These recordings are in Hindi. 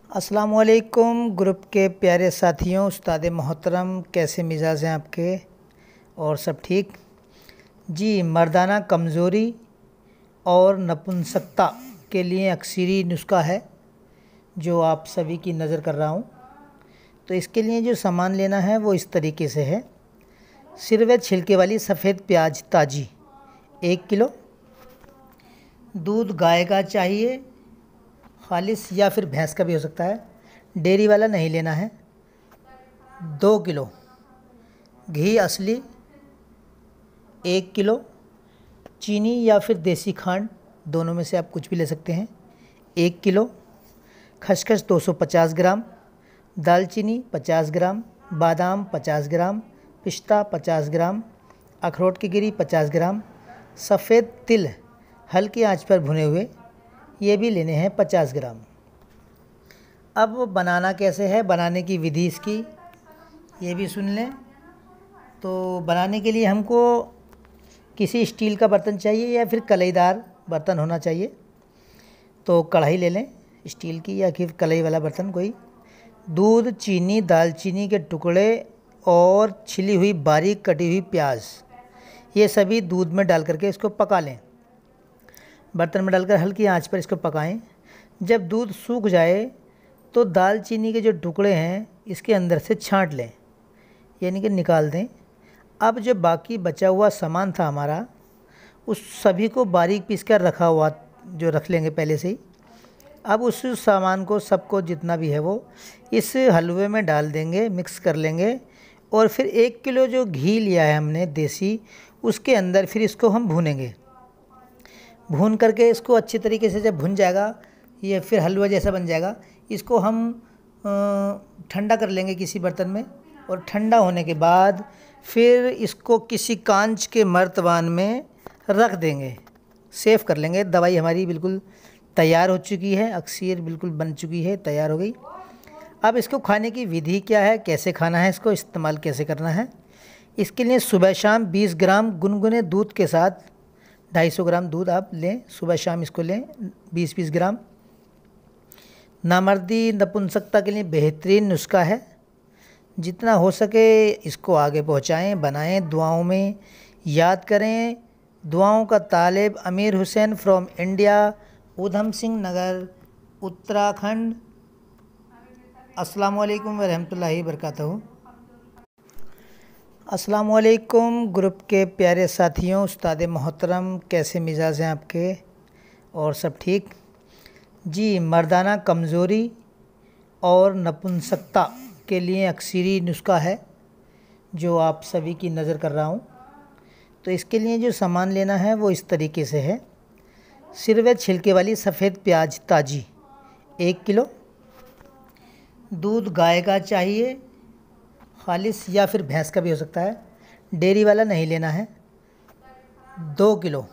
अस्सलामुअलैकुम ग्रुप के प्यारे साथियों, उस्ताद मोहतरम, कैसे मिजाज हैं आपके? और सब ठीक जी। मर्दाना कमज़ोरी और नपुंसकता के लिए अक्सरी नुस्खा है जो आप सभी की नज़र कर रहा हूँ। तो इसके लिए जो सामान लेना है वो इस तरीके से है। सिरवे छिलके वाली सफ़ेद प्याज ताज़ी 1 किलो। दूध गाय का चाहिए, खालिस या फिर भैंस का भी हो सकता है, डेयरी वाला नहीं लेना है। 2 किलो घी असली, 1 किलो चीनी या फिर देसी खांड, दोनों में से आप कुछ भी ले सकते हैं, 1 किलो खसखस 250 ग्राम, दालचीनी 50 ग्राम, बादाम 50 ग्राम, पिस्ता 50 ग्राम, अखरोट की गिरी 50 ग्राम, सफ़ेद तिल हल्की आंच पर भुने हुए ये भी लेने हैं 50 ग्राम। अब बनाना कैसे है, बनाने की विधि इसकी ये भी सुन लें। तो बनाने के लिए हमको किसी स्टील का बर्तन चाहिए या फिर कलईदार बर्तन होना चाहिए। तो कढ़ाई ले लें स्टील की या फिर कलई वाला बर्तन कोई। दूध, चीनी, दालचीनी के टुकड़े और छिली हुई बारीक कटी हुई प्याज, ये सभी दूध में डाल करके इसको पका लें। बर्तन में डालकर हल्की आंच पर इसको पकाएं। जब दूध सूख जाए तो दालचीनी के जो टुकड़े हैं इसके अंदर से छांट लें, यानी कि निकाल दें। अब जो बाकी बचा हुआ सामान था हमारा, उस सभी को बारीक पीस कर रखा हुआ जो रख लेंगे पहले से ही। अब उस सामान को सबको जितना भी है वो इस हलवे में डाल देंगे, मिक्स कर लेंगे। और फिर 1 किलो जो घी लिया है हमने देसी, उसके अंदर फिर इसको हम भूनेंगे। भून करके इसको अच्छी तरीके से जब भुन जाएगा, ये फिर हलवा जैसा बन जाएगा। इसको हम ठंडा कर लेंगे किसी बर्तन में, और ठंडा होने के बाद फिर इसको किसी कांच के मर्तबान में रख देंगे, सेव कर लेंगे। दवाई हमारी बिल्कुल तैयार हो चुकी है, अक्सर बिल्कुल बन चुकी है, तैयार हो गई। अब इसको खाने की विधि क्या है, कैसे खाना है, इसको इस्तेमाल कैसे करना है। इसके लिए सुबह शाम 20 ग्राम गुनगुने दूध के साथ 250 ग्राम दूध आप लें, सुबह शाम इसको लें 20-20 ग्राम। नामर्दी नपुंसकता के लिए बेहतरीन नुस्खा है। जितना हो सके इसको आगे पहुंचाएं, बनाएं, दुआओं में याद करें। दुआओं का तालिब अमीर हुसैन फ्रॉम इंडिया, उधम सिंह नगर, उत्तराखंड। अस्सलाम वालेकुम व रहमतुल्लाहि व बरकातहू। अस्सलामुअलैकुम ग्रुप के प्यारे साथियों, उस्ताद मोहतरम, कैसे मिजाज हैं आपके? और सब ठीक जी। मर्दाना कमज़ोरी और नपुंसकता के लिए अक्सरी नुस्खा है जो आप सभी की नज़र कर रहा हूँ। तो इसके लिए जो सामान लेना है वो इस तरीके से है। सिरवे छिलके वाली सफ़ेद प्याज ताज़ी 1 किलो। दूध गाय का चाहिए, खालिस या फिर भैंस का भी हो सकता है, डेयरी वाला नहीं लेना है। 2 किलो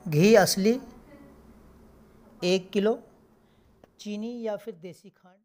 घी असली, 1 किलो चीनी या फिर देसी खांड।